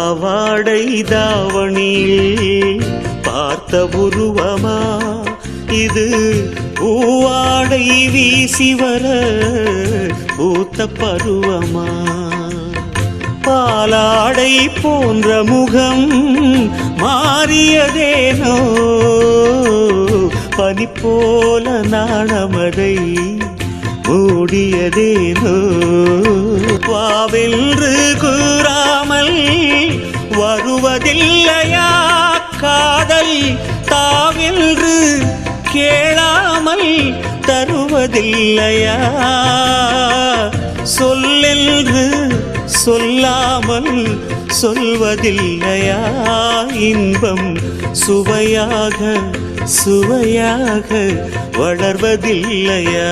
பாவாடை தாவணியில் பார்த்த உருவமா இது பூவாடை வீசி வர பூத்த பருவமா பாலாடை போன்ற முகம் மாறியதேனோ பனி போல நாணமதை மூடியதேனோ வாவென்று கூறாமல் வருவதில்லையா காதல் தாவென்று கேளாமல் தருவதில்லையா சொல்லென்று சொல்லாமல் சொல்வதில்லையா இன்பம் சுவையாக சுவையாக வளர்வதில்லையா